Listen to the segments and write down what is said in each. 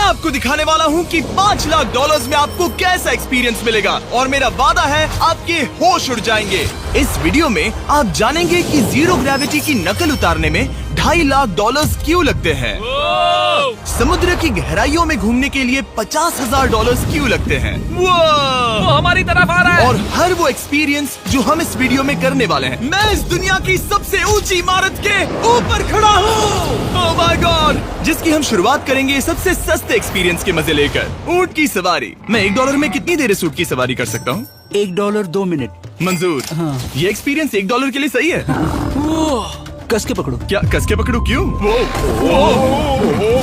आपको दिखाने वाला हूँ कि 5 लाख डॉलर्स में आपको कैसा एक्सपीरियंस मिलेगा और मेरा वादा है आपके होश उड़ जाएंगे। इस वीडियो में आप जानेंगे कि जीरो ग्रेविटी की नकल उतारने में 2.5 लाख डॉलर्स क्यों लगते हैं, समुद्र की गहराइयों में घूमने के लिए 50,000 डॉलर्स क्यों लगते हैं, वो हमारी तरफ आ रहा है। और हर वो एक्सपीरियंस जो हम इस वीडियो में करने वाले हैं। मैं इस दुनिया की सबसे ऊंची इमारत के ऊपर खड़ा हूँ, ओह माय गॉड, जिसकी हम शुरुआत करेंगे सबसे सस्ते एक्सपीरियंस के मजे लेकर, ऊंट की सवारी। मैं $1 में कितनी देर इस ऊंट की सवारी कर सकता हूँ? $1 2 मिनट। मंजूर। हाँ। ये एक्सपीरियंस $1 के लिए सही है। कस के पकड़ो। क्या कस के पकड़ू? क्यों?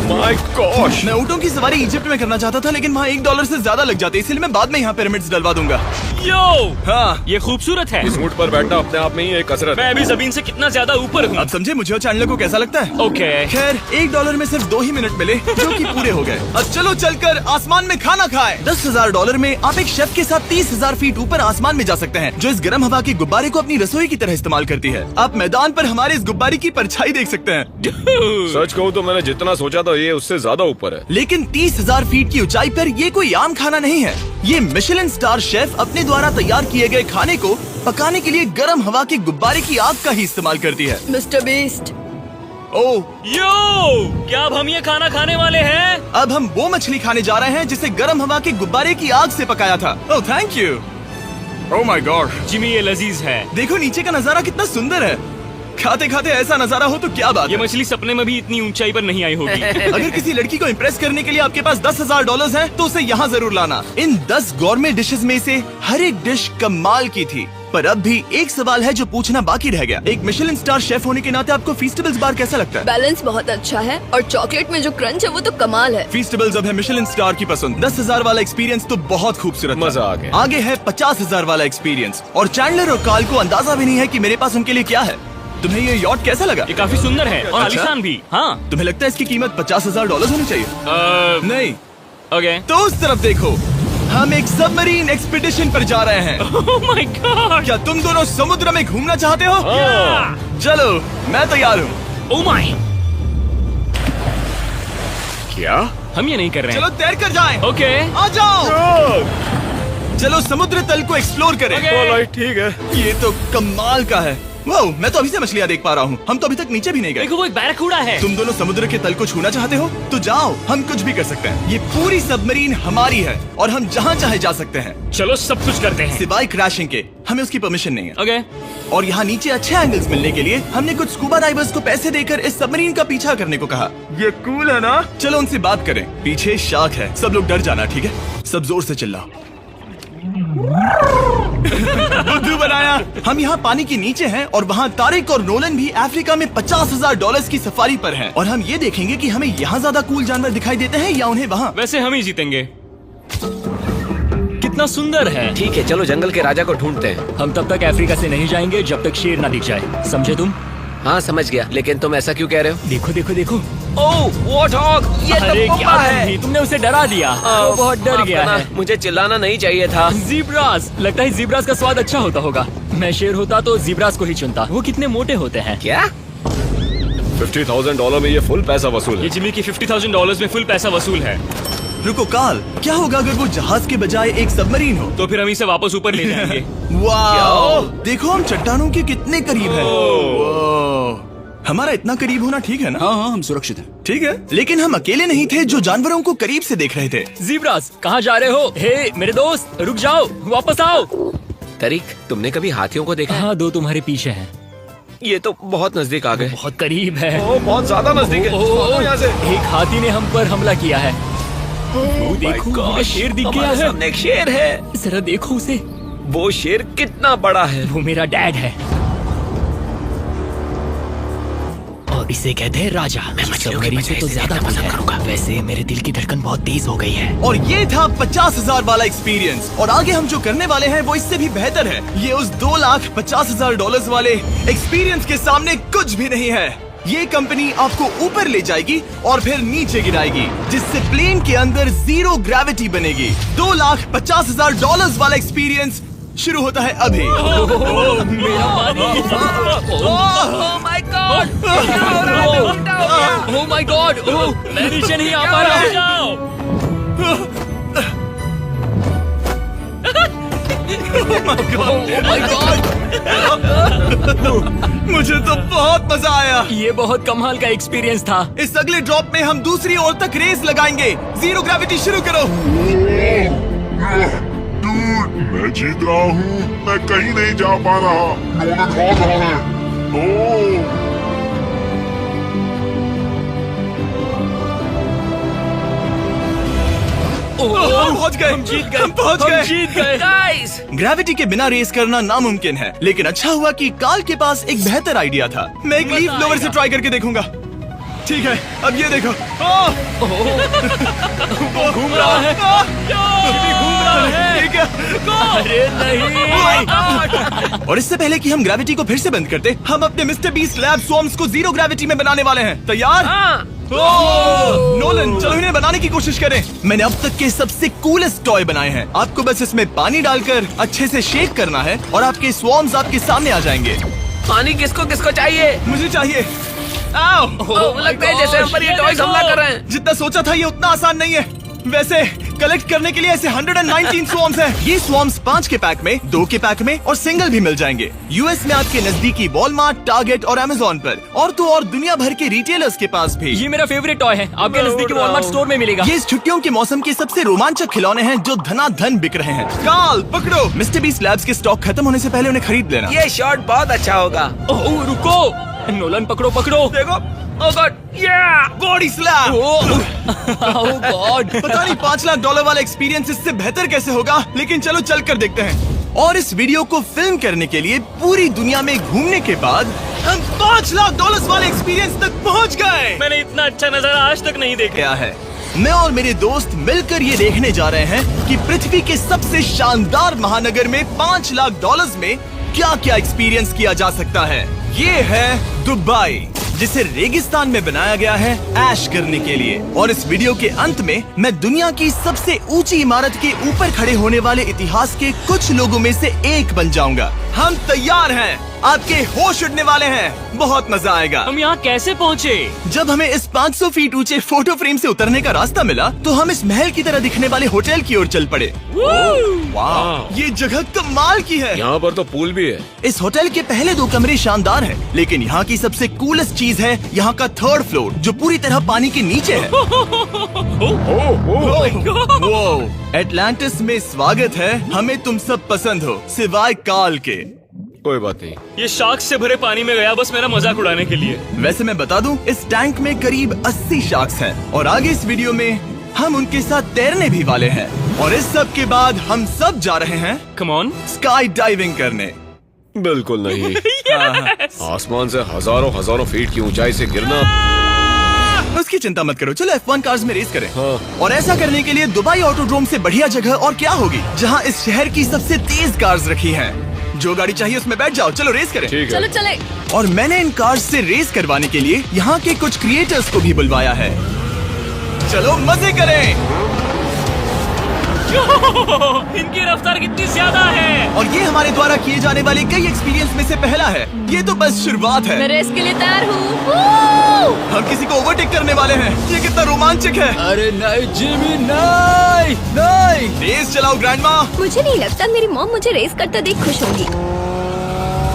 माय गॉश, मैं ऊँटों की सवारी इजिप्ट में करना चाहता था, लेकिन वहाँ $1 से ज्यादा लग जाते, इसलिए मैं बाद में यहाँ पिरामिड्स डलवा दूंगा। यो, हाँ, ये खूबसूरत है। इस ऊंट पर बैठना अपने आप में ही एक कसरत मैं है। अभी जमीन से कितना ज्यादा ऊपर हूँ। अब समझे मुझे और चैंडलर को कैसा लगता है। ओके। खैर, $1 में सिर्फ 2 ही मिनट मिले, जो कि पूरे हो गए। अब चलो चलकर आसमान में खाना खाएं। $10,000 में आप एक शेफ के साथ 30,000 फीट ऊपर आसमान में जा सकते हैं, जो इस गर्म हवा के गुब्बारे को अपनी रसोई की तरह इस्तेमाल करती है। आप मैदान पर हमारे इस गुब्बारे की परछाई देख सकते हैं, सच कहूँ तो मैंने जितना सोचा था ये उससे ज्यादा ऊपर है। लेकिन 30,000 फीट की ऊंचाई पर ये कोई आम खाना नहीं है। ये मिशेलिन स्टार शेफ अपने द्वारा तैयार किए गए खाने को पकाने के लिए गर्म हवा के गुब्बारे की आग का ही इस्तेमाल करती है। मिस्टर बीस्ट, ओह, यो, क्या अब हम ये खाना खाने वाले हैं? अब हम वो मछली खाने जा रहे हैं जिसे गर्म हवा के गुब्बारे की आग से पकाया था। Oh thank you. Oh my God, Jimmy, ये लजीज है। देखो नीचे का नजारा कितना सुंदर है। खाते खाते ऐसा नजारा हो तो क्या बात ये है। मछली सपने में भी इतनी ऊंचाई पर नहीं आई होगी। अगर किसी लड़की को इम्प्रेस करने के लिए आपके पास $10,000 है तो उसे यहाँ जरूर लाना। इन 10 गॉर्मे डिशेस में से हर एक डिश कमाल की थी, पर अब भी एक सवाल है जो पूछना बाकी रह गया। एक मिशेलिन स्टार शेफ होने के नाते आपको फीस्टेबल्स बार कैसा लगता है? बैलेंस बहुत अच्छा है और चॉकलेट में जो क्रंच है वो तो कमाल है। फीस्टेबल्स अब है मिशेलिन स्टार की पसंद। 10,000 वाला एक्सपीरियंस तो बहुत खूबसूरत था। मजा आ गया। आगे है 50,000 वाला एक्सपीरियंस, और चैंडलर और कार्ल को अंदाजा भी नहीं है कि मेरे पास उनके लिए क्या है। तुम्हें ये यॉट कैसा लगा? ये काफी सुंदर है और अच्छा? आलीशान भी। हाँ। तुम्हें लगता है इसकी कीमत $50,000 होनी चाहिए? नहीं। ओके। तो उस तरफ देखो, हम एक सबमरीन एक्सपीडिशन पर जा रहे हैं। Oh my God. क्या तुम दोनों समुद्र में घूमना चाहते हो? चलो, मैं तैयार हूँ। Oh my. क्या? हम ये नहीं कर रहे चलो हैं। तैर कर जाएं। ओके। आ जाओ, चलो समुद्र तल को एक्सप्लोर करें। ओके। ठीक है। ये तो कमाल का है। वाह, मैं तो अभी से मछलियाँ देख पा रहा हूँ। हम तो अभी तक नीचे भी नहीं गए। देखो, वो एक बैरकूडा है। तुम दोनों समुद्र के तल को छूना चाहते हो तो जाओ, हम कुछ भी कर सकते हैं। ये पूरी सबमरीन हमारी है और हम जहाँ चाहे जा सकते हैं, चलो सब कुछ करते हैं। सिवाय क्रैशिंग के। हमें उसकी परमिशन नहीं है। ओके। और यहाँ नीचे अच्छे एंगल्स मिलने के लिए हमने कुछ स्कूबा डाइवर्स को पैसे देकर इस सबमरीन का पीछा करने को कहा। ये कूल है ना? चलो उनसे बात करें। पीछे शार्क है, सब लोग डर जाना, ठीक है? सब जोर से चिल्लाओ। बुद्धू बनाया। हम यहाँ पानी के नीचे हैं और वहाँ तारिक और नोलन भी अफ्रीका में $50,000 की सफारी पर हैं। और हम ये देखेंगे कि हमें यहाँ ज्यादा कूल जानवर दिखाई देते हैं या उन्हें वहाँ। वैसे हम ही जीतेंगे। कितना सुंदर है। ठीक है, चलो जंगल के राजा को ढूंढते हैं। हम तब तक अफ्रीका से नहीं जाएंगे जब तक शेर ना दिख जाए, समझे तुम? हाँ समझ गया, लेकिन तुम ऐसा क्यों कह रहे हो? देखो देखो देखो। ओह वॉरहॉग, ये अरे तो क्या नहीं, तुमने उसे डरा दिया। वो बहुत डर गया है। मुझे चिल्लाना नहीं चाहिए था। ज़ीब्रास, लगता है ज़ीब्रास का स्वाद अच्छा होता होगा। मैं शेर होता तो ज़ीब्रास को ही चुनता। वो कितने मोटे होते हैं। क्या? $50,000 में ये फुल पैसा वसूल ये है। जिमी की $50,000 में फुल पैसा वसूल है। रुको कार्ल, क्या होगा अगर वो जहाज के बजाय एक सबमरीन हो? तो फिर हम इसे वापस ऊपर ले जाएंगे। वाह, देखो हम चट्टानों के कितने करीब हैं। वाह, हमारा इतना करीब होना ठीक है ना? हाँ हाँ, हम सुरक्षित हैं। ठीक है, लेकिन हम अकेले नहीं थे जो जानवरों को करीब से देख रहे थे। ज़ीब्रास, कहाँ जा रहे हो? हे मेरे दोस्त, रुक जाओ, वापस आओ। तरीक, तुमने कभी हाथियों को देखा है? हाँ, 2 तुम्हारे पीछे हैं। ये तो बहुत नजदीक आ गए। बहुत करीब है। ओह, बहुत ज्यादा नजदीक है। ओह, यहाँ से। एक हाथी ने हम पर हमला किया है। वो देखो, मुझे शेर दिख गया हमारे है। सामने एक शेर है। जरा देखो उसे। वो शेर कितना बड़ा है। वो मेरा डैड है और इसे कहते हैं राजा। सबमरीन से तो ज्यादा पसंद करूंगा। वैसे मेरे दिल की धड़कन बहुत तेज हो गई है। और ये था 50,000 वाला एक्सपीरियंस, और आगे हम जो करने वाले हैं वो इससे भी बेहतर है। ये उस $2,50,000 वाले एक्सपीरियंस के सामने कुछ भी नहीं है। ये कंपनी आपको ऊपर ले जाएगी और फिर नीचे गिराएगी, जिससे प्लेन के अंदर जीरो ग्रेविटी बनेगी। $2,50,000 वाला एक्सपीरियंस शुरू होता है अभी। मेरा पानी। Oh my God, oh my God, मैं नीचे नहीं आ पा रहा हूँ। माय गॉड, मुझे तो बहुत मजा आया। ये बहुत कमाल का एक्सपीरियंस था। इस अगले ड्रॉप में हम दूसरी ओर तक रेस लगाएंगे। जीरो ग्रेविटी शुरू करो। मैं जीत रहा हूँ, मैं कहीं नहीं जा पा रहा। नोलन भाग रहा है। ओह, हम पहुंच गए, हम जीत गए, हम पहुंच हम गए। जीत गए। गाइस, ग्रेविटी के बिना रेस करना नामुमकिन है, लेकिन अच्छा हुआ कि कार्ल के पास एक बेहतर आइडिया था। मैं एक लीफ ब्लोअर से ट्राई करके देखूंगा। ठीक है, अब ये देखो। घूम रहा है, घूम रहा है। ठीक है। अरे नहीं। और इससे पहले कि हम ग्रेविटी को फिर से बंद करते, हम अपने मिस्टर बीस्ट लैब स्वॉर्म्स को जीरो ग्रेविटी में बनाने वाले हैं। तैयार? हाँ। नोलन, चलो इन्हें बनाने की कोशिश करें। मैंने अब तक के सबसे कूलेस्ट टॉय बनाए हैं। आपको बस इसमें पानी डालकर अच्छे से शेक करना है और आपके स्वॉर्म्स आपके सामने आ जाएंगे। पानी किसको किसको चाहिए? मुझे चाहिए। आओ। लगता है जैसे हम पर ये टॉयज हमला कर रहे हैं। जितना सोचा था ये उतना आसान नहीं है। वैसे कलेक्ट करने के लिए ऐसे 119 स्वॉर्म्स हैं। ये स्वॉर्म्स 5 के पैक में, 2 के पैक में और सिंगल भी मिल जाएंगे। यूएस में आपके नजदीकी वॉलमार्ट, टारगेट और अमेज़न पर, और तो और दुनिया भर के रिटेलर्स के पास भी। ये मेरा फेवरेट टॉय है, आपके नजदीकी वॉलमार्ट स्टोर में मिलेगा। ये इस छुट्टियों के मौसम के सबसे रोमांचक खिलौने हैं जो धनाधन बिक रहे हैं। कार्ल, पकड़ो। मिस्टर बीस्ट लैब्स के स्टॉक खत्म होने से पहले उन्हें खरीद लेना। ये शॉट बहुत अच्छा होगा। ओह रुको, नोलन पकड़ो पकड़ो। देखो, ओह गॉड, या बॉडी स्लैम। ओह गॉड। पता नहीं $5 लाख वाला एक्सपीरियंस इससे बेहतर कैसे होगा, लेकिन चलो चल कर देखते हैं। और इस वीडियो को फिल्म करने के लिए पूरी दुनिया में घूमने के बाद हम $5 लाख वाले एक्सपीरियंस तक पहुंच गए। मैंने इतना अच्छा नजारा आज तक नहीं देखा। क्या है, मैं और मेरे दोस्त मिलकर ये देखने जा रहे हैं कि पृथ्वी के सबसे शानदार महानगर में $5 लाख में क्या क्या एक्सपीरियंस किया जा सकता है। ये है दुबई, जिसे रेगिस्तान में बनाया गया है ऐश करने के लिए। और इस वीडियो के अंत में मैं दुनिया की सबसे ऊंची इमारत के ऊपर खड़े होने वाले इतिहास के कुछ लोगों में से एक बन जाऊंगा। हम तैयार हैं, आपके होश उड़ने वाले हैं, बहुत मजा आएगा। हम यहाँ कैसे पहुँचे? जब हमें इस 500 फीट ऊंचे फोटो फ्रेम से उतरने का रास्ता मिला तो हम इस महल की तरह दिखने वाले होटल की ओर चल पड़े। वाह, ये जगह कमाल की है। यहाँ पर तो पूल भी है। इस होटल के पहले 2 कमरे शानदार हैं, लेकिन यहाँ की सबसे कूलेस्ट चीज है यहाँ का 3rd फ्लोर, जो पूरी तरह पानी के नीचे है। एटलांटिस में स्वागत है, हमें तुम सब पसंद हो सिवाय कार्ल के। कोई बात नहीं। ये शार्क से भरे पानी में गया बस मेरा मजाक उड़ाने के लिए। वैसे मैं बता दूं, इस टैंक में करीब 80 शार्क्स हैं और आगे इस वीडियो में हम उनके साथ तैरने भी वाले हैं। और इस सब के बाद हम सब जा रहे हैं कम ऑन। स्काई डाइविंग करने। बिल्कुल नहीं। आसमान से हजारों फीट की ऊंचाई से गिरना। उसकी चिंता मत करो, चलो F1 कार्स में रेस करें। हाँ। और ऐसा करने के लिए दुबई ऑटोड्रोम से बढ़िया जगह और क्या होगी, जहाँ इस शहर की सबसे तेज कार्स रखी हैं। जो गाड़ी चाहिए उसमें बैठ जाओ, चलो रेस करें। ठीक चलो है। चले। और मैंने इन कार्स से रेस करवाने के लिए यहाँ के कुछ क्रिएटर्स को भी बुलवाया है। चलो मजे करें। इनकी रफ्तार कितनी ज्यादा है। और ये हमारे द्वारा किए जाने वाले कई एक्सपीरियंस में से पहला है। ये तो बस शुरुआत है। मैं रेस के लिए तैयार हूँ। हम किसी को ओवरटेक करने वाले हैं। ये कितना रोमांचक है। अरे नहीं जिमी, नहीं नहीं। रेस चलाओ ग्रैंडमा। मुझे नहीं लगता मेरी मॉम मुझे रेस करते देख खुश होगी।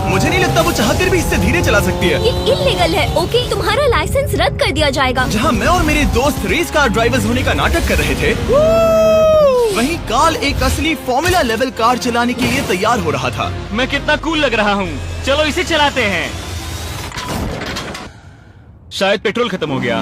मुझे नहीं लगता वो चाहकर भी इससे धीरे चला सकती है। ये इल्लीगल है। ओके, तुम्हारा लाइसेंस रद्द कर दिया जाएगा। जहाँ मैं और मेरे दोस्त रेस कार ड्राइवर्स होने का नाटक कर रहे थे, वहीं कार्ल एक असली फॉर्मूला लेवल कार चलाने के लिए तैयार हो रहा था। मैं कितना कूल लग रहा हूँ। चलो इसे चलाते हैं। शायद पेट्रोल खत्म हो गया।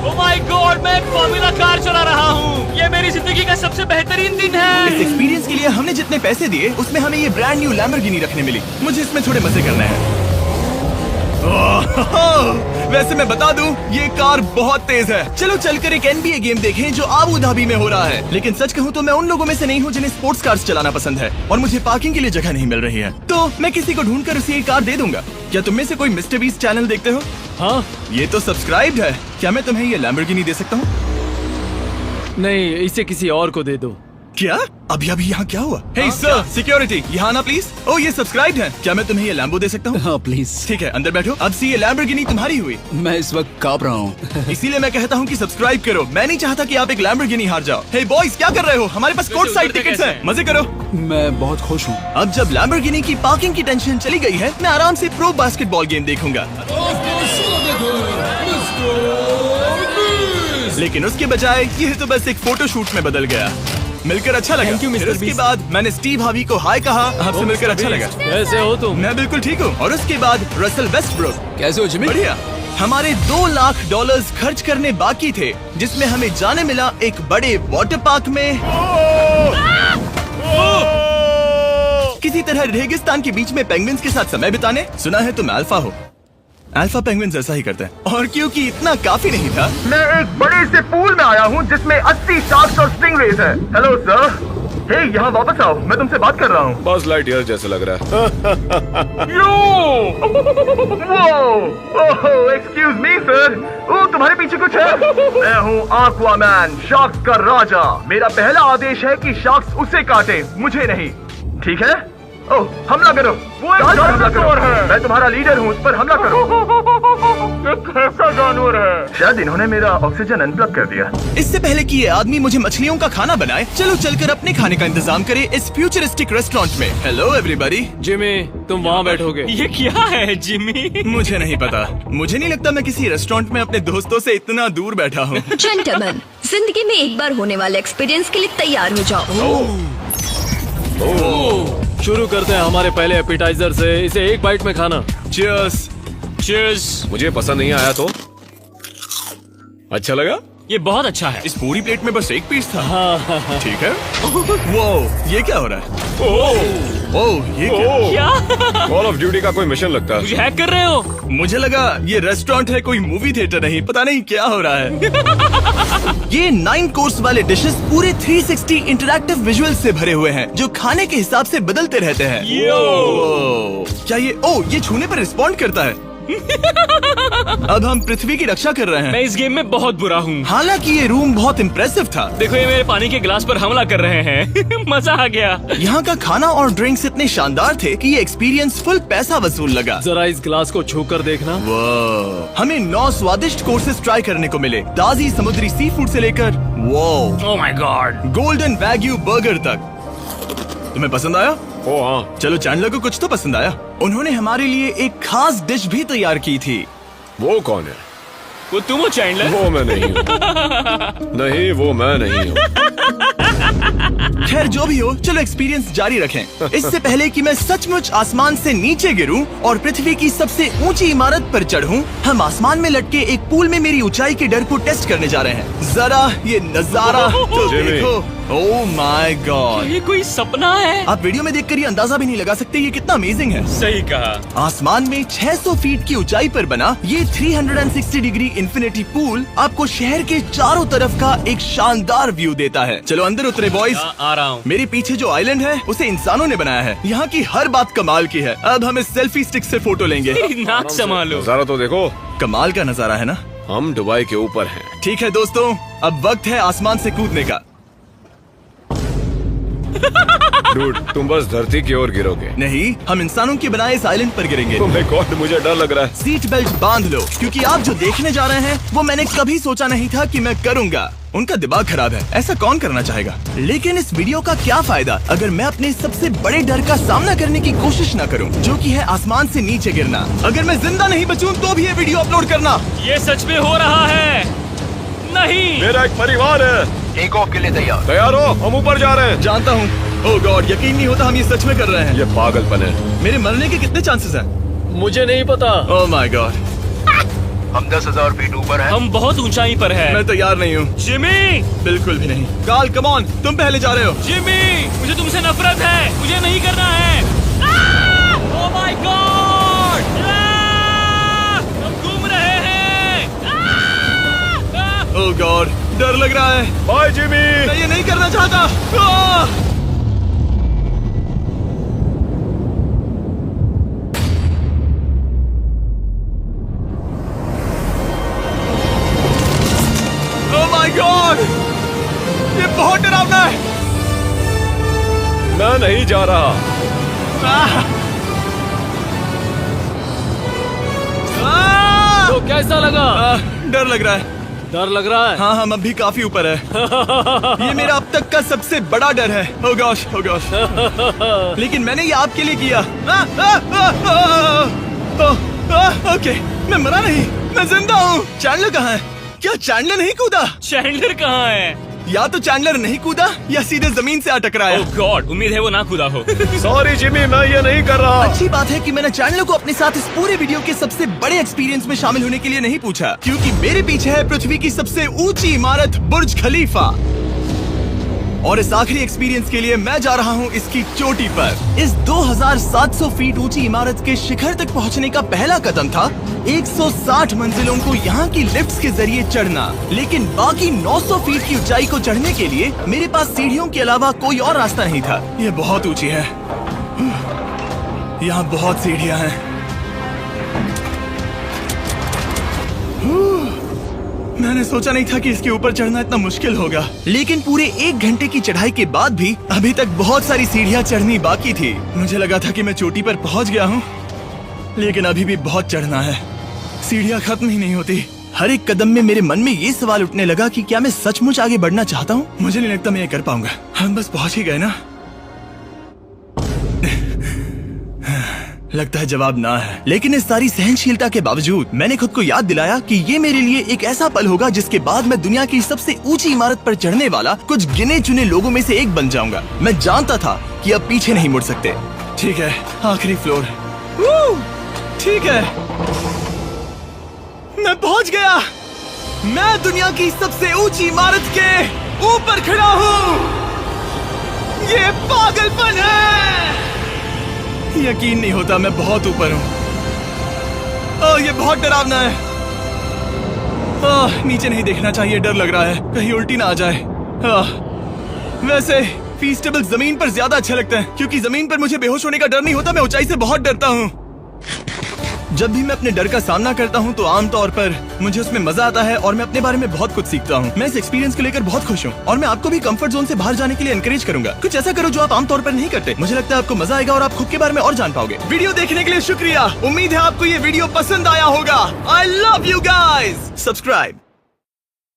ओह माय गॉड, मैं फॉर्मूला कार चला रहा हूँ। ये मेरी जिंदगी का सबसे बेहतरीन दिन इस है। एक्सपीरियंस के लिए हमने जितने पैसे दिए उसमें हमें ये ब्रांड न्यू लैम्बोर्गिनी रखने मिली। मुझे इसमें थोड़े मजे करने हैं। वैसे मैं बता दूं, ये कार बहुत तेज है। चलो चलकर एक NBA गेम देखें जो आबू धाबी में हो रहा है। लेकिन सच कहूं तो मैं उन लोगों में से नहीं हूं जिन्हें स्पोर्ट्स कार्स चलाना पसंद है और मुझे पार्किंग के लिए जगह नहीं मिल रही है, तो मैं किसी को ढूंढकर उसे ये कार दे दूंगा। क्या तुम में से कोई मिस्टर बीस्ट चैनल देखते हो? हाँ ये तो सब्सक्राइब्ड है। क्या मैं तुम्हें ये लैम्बोर्गिनी दे सकता हूँ? नहीं, इसे किसी और को दे दो। क्या अभी अभी यहाँ क्या हुआ? हे सर, सिक्योरिटी यहाँ ना प्लीज। ओ ये सब्सक्राइब्ड है, क्या मैं तुम्हें ये लैम्बो दे सकता हूँ? हाँ प्लीज। ठीक है अंदर बैठो। अब से ये लैम्बोर्गिनी तुम्हारी हुई। मैं इस वक्त कांप रहा हूँ। इसीलिए मैं कहता हूँ कि सब्सक्राइब करो। मैं नहीं चाहता कि आप एक लैम्बोर्गिनी हार जाओ। हे बॉयज क्या कर रहे हो? हमारे पास कोर्ट साइड टिकट्स हैं, मजे करो। मैं बहुत खुश हूँ। अब जब लैम्बोर्गिनी की पार्किंग की टेंशन चली गई है, मैं आराम से प्रो बास्केटबॉल गेम देखूंगा। लेकिन उसके बजाय ये तो बस एक फोटो शूट में बदल गया। मिलकर अच्छा लगा। Thank you, Mr. फिर उसके Beast। बाद मैंने स्टीव हावी को हाय कहा। आपसे मिलकर अच्छा लगा। कैसे हो तुम? मैं बिल्कुल ठीक हूँ। और उसके बाद रसल वेस्टब्रुक। कैसे हो जिमी? बढ़िया। हमारे $2 लाख खर्च करने बाकी थे, जिसमें हमें जाने मिला एक बड़े वाटर पार्क में किसी तरह रेगिस्तान के बीच में पेंगुइन्स के साथ समय बिताने। सुना है तुम अल्फा हो। अल्फा पेंगुइन्स ऐसा ही करते हैं। और क्योंकि इतना काफी नहीं था, मैं एक बड़े से पूल में आया हूँ जिसमें 80 शार्क्स और स्टिंगरेज हैं। हेलो सर, हे यहाँ वापस आओ, मैं तुमसे बात कर रहा हूँ। बस लाइट ईयर जैसे लग रहा है। एक्सक्यूज मी सर, ओ तुम्हारे पीछे कुछ है? मैं हूँ आक्वामैन, शार्क्स का राजा। मेरा पहला आदेश है कि शार्क्स उसे काटे, मुझे नहीं। ठीक है? ओह हमला करो। वो एक जानवर है। मैं तुम्हारा लीडर हूँ, उस पर हमला करो। ये कैसा जानवर है? शायद इन्होंने मेरा ऑक्सीजन अनप्लग कर दिया। इससे पहले कि ये आदमी मुझे मछलियों का खाना बनाए, चलो चलकर अपने खाने का इंतजाम करें इस फ्यूचरिस्टिक रेस्टोरेंट में। Hello everybody. जिमी तुम वहाँ बैठोगे? ये क्या है जिमी? मुझे नहीं पता। मुझे नहीं लगता मैं किसी रेस्टोरेंट में अपने दोस्तों से इतना दूर बैठा हूँ। जेंटलमैन, जिंदगी में एक बार होने वाले एक्सपीरियंस के लिए तैयार हो जाओ। शुरू करते हैं हमारे पहले एपिटाइजर से। इसे एक बाइट में खाना। चीयर्स। चीयर्स। मुझे पसंद नहीं आया तो अच्छा लगा? ये बहुत अच्छा है। इस पूरी प्लेट में बस एक पीस था। ठीक है। वो ये क्या हो रहा है? ओह ये क्या? क्या? कॉल ऑफ ड्यूटी का कोई मिशन लगता है। मुझे हैक कर रहे हो? मुझे लगा ये रेस्टोरेंट है, कोई मूवी थिएटर नहीं। पता नहीं क्या हो रहा है। ये 9 कोर्स वाले डिशेस पूरे 360 इंटरैक्टिव विजुअल से भरे हुए हैं, जो खाने के हिसाब से बदलते रहते हैं। क्या ये छूने पर रिस्पॉन्ड करता है? अब हम पृथ्वी की रक्षा कर रहे मैं हैं। इस गेम में बहुत बुरा हूँ। हालांकि ये रूम बहुत इम्प्रेसिव था। देखो ये मेरे पानी के गिलास पर हमला कर रहे हैं। मजा आ गया। यहाँ का खाना और ड्रिंक्स इतने शानदार थे कि ये एक्सपीरियंस फुल पैसा वसूल लगा। जरा इस गिलास को छू कर देखना। हमें 9 स्वादिष्ट कोर्सेस ट्राई करने को मिले, ताजी समुद्री सी फूड से लेकर oh my God, golden wagyu burger तक। तुम्हें पसंद आया? ओ हाँ। चलो चैंडलर को कुछ तो पसंद आया। उन्होंने हमारे लिए एक खास डिश भी तैयार की थी। वो कौन है? वो तुम हो चैंडलर? वो मैं नहीं हूँ। नहीं वो मैं नहीं हूँ। खैर जो भी हो, चलो एक्सपीरियंस जारी रखें। इससे पहले कि मैं सचमुच आसमान से नीचे गिरूं और पृथ्वी की सबसे ऊंची इमारत पर चढ़ूं, हम आसमान में लटके एक पूल में मेरी ऊंचाई के डर को टेस्ट करने जा रहे हैं। जरा ये नजारा तो जिमी। देखो। ओह माय गॉड, ये कोई सपना है? आप वीडियो में देखकर ये अंदाजा भी नहीं लगा सकते ये कितना अमेजिंग है। सही कहा। आसमान में 600 फीट की ऊंचाई पर बना ये 360 डिग्री इंफिनिटी पूल आपको शहर के चारों तरफ का एक शानदार व्यू देता है। चलो अंदर उतरे बॉयज। आ रहा हूँ। मेरे पीछे जो आइलैंड है उसे इंसानों ने बनाया है। यहाँ की हर बात कमाल की है। अब हम इस सेल्फी स्टिक से फोटो लेंगे। नाक संभालो। नजारा तो देखो। कमाल का नजारा है ना? हम दुबई के ऊपर हैं। ठीक है दोस्तों, अब वक्त है आसमान से कूदने का। डूड तुम बस धरती की ओर गिरोगे। नहीं, हम इंसानों के बनाए इस आइलैंड पर गिरेंगे। Oh my God, मुझे डर लग रहा है। सीट बेल्ट बांध लो, क्योंकि आप जो देखने जा रहे हैं वो मैंने कभी सोचा नहीं था कि मैं करूंगा। उनका दिमाग खराब है, ऐसा कौन करना चाहेगा? लेकिन इस वीडियो का क्या फायदा अगर मैं अपने सबसे बड़े डर का सामना करने की कोशिश न करूं, जो कि है आसमान से नीचे गिरना। अगर मैं जिंदा नहीं बचूं तो भी ये वीडियो अपलोड करना। ये सच में हो रहा है? नहीं। मेरा एक परिवार है। टेक ऑफ के लिए तैयार। तैयार हो? हम ऊपर जा रहे हैं। जानता हूँ। ओह गॉड, यकीन नहीं होता हम ये सच में कर रहे हैं। ये पागलपन है। मेरे मरने के कितने चांसेस हैं? मुझे नहीं पता। Oh my God. हम 10,000 फीट ऊपर हैं। हम बहुत ऊंचाई पर हैं। मैं तैयार नहीं हूँ। जिमी! बिल्कुल भी नहीं। काल कम ऑन, तुम पहले जा रहे हो। जिमी! मुझे तुमसे नफरत है। मुझे नहीं करना है। Oh my God! हम घूम रहे हैं। ओह गॉड, डर लग रहा है। Bye Jimmy. मैं ये नहीं करना चाहता। ओह माय गॉड, ये बहुत डरावना है। मैं नहीं जा रहा। तो कैसा लगा? डर लग रहा है। डर लग रहा है? हाँ हम अभी काफी ऊपर है। ये मेरा अब तक का सबसे बड़ा डर है। Oh gosh, oh gosh। लेकिन मैंने ये आपके लिए किया। ओके, मैं मरा नहीं, मैं जिंदा हूँ। चैंडलर कहाँ है? क्या चैंडलर नहीं कूदा? चैंडलर कहाँ है? या तो चैंडलर नहीं कूदा या सीधे जमीन से आ टकराया। ओह गॉड, उम्मीद है वो ना कूदा हो। सॉरी जिमी, मैं ये नहीं कर रहा। अच्छी बात है कि मैंने चैंडलर को अपने साथ इस पूरे वीडियो के सबसे बड़े एक्सपीरियंस में शामिल होने के लिए नहीं पूछा, क्योंकि मेरे पीछे है पृथ्वी की सबसे ऊंची इमारत बुर्ज खलीफा। और इस आखिरी एक्सपीरियंस के लिए मैं जा रहा हूँ इसकी चोटी पर। इस 2700 फीट ऊंची इमारत के शिखर तक पहुँचने का पहला कदम था 160 मंजिलों को यहाँ की लिफ्ट्स के जरिए चढ़ना। लेकिन बाकी 900 फीट की ऊंचाई को चढ़ने के लिए मेरे पास सीढ़ियों के अलावा कोई और रास्ता नहीं था। ये बहुत ऊंची है, यहाँ बहुत सीढ़ियाँ हैं। मैंने सोचा नहीं था कि इसके ऊपर चढ़ना इतना मुश्किल होगा, लेकिन पूरे 1 घंटे की चढ़ाई के बाद भी अभी तक बहुत सारी सीढ़ियाँ चढ़नी बाकी थी। मुझे लगा था कि मैं चोटी पर पहुँच गया हूँ, लेकिन अभी भी बहुत चढ़ना है। सीढ़ियाँ खत्म ही नहीं होती। हर एक कदम में मेरे मन में ये सवाल उठने लगा कि क्या मैं सचमुच आगे बढ़ना चाहता हूँ? मुझे नहीं लगता मैं ये कर पाऊंगा। हम बस पहुँच ही गए ना। लगता है जवाब ना है, लेकिन इस सारी सहनशीलता के बावजूद मैंने खुद को याद दिलाया कि ये मेरे लिए एक ऐसा पल होगा जिसके बाद मैं दुनिया की सबसे ऊंची इमारत पर चढ़ने वाला कुछ गिने चुने लोगों में से एक बन जाऊंगा। मैं जानता था कि अब पीछे नहीं मुड़ सकते। ठीक है, आखिरी फ्लोर। ठीक है, मैं पहुंच गया। मैं दुनिया की सबसे ऊंची इमारत के ऊपर खड़ा हूँ। ये पागलपन है। यकीन नहीं होता, मैं बहुत ऊपर हूँ। ओह, ये बहुत डरावना है। ओह, नीचे नहीं देखना चाहिए, डर लग रहा है कहीं उल्टी ना आ जाए। वैसे फीस्टेबल जमीन पर ज्यादा अच्छा लगता है, क्योंकि जमीन पर मुझे बेहोश होने का डर नहीं होता। मैं ऊंचाई से बहुत डरता हूँ। जब भी मैं अपने डर का सामना करता हूँ तो आमतौर पर मुझे उसमें मजा आता है और मैं अपने बारे में बहुत कुछ सीखता हूँ। मैं इस एक्सपीरियंस को लेकर बहुत खुश हूँ और मैं आपको भी कंफर्ट जोन से बाहर जाने के लिए एनकरेज करूंगा। कुछ ऐसा करो जो आप आमतौर पर नहीं करते। मुझे लगता है आपको मजा आएगा और आप खुद के बारे में और जान पाओगे। वीडियो देखने के लिए शुक्रिया। उम्मीद है आपको ये वीडियो पसंद आया होगा। I love you guys. Subscribe.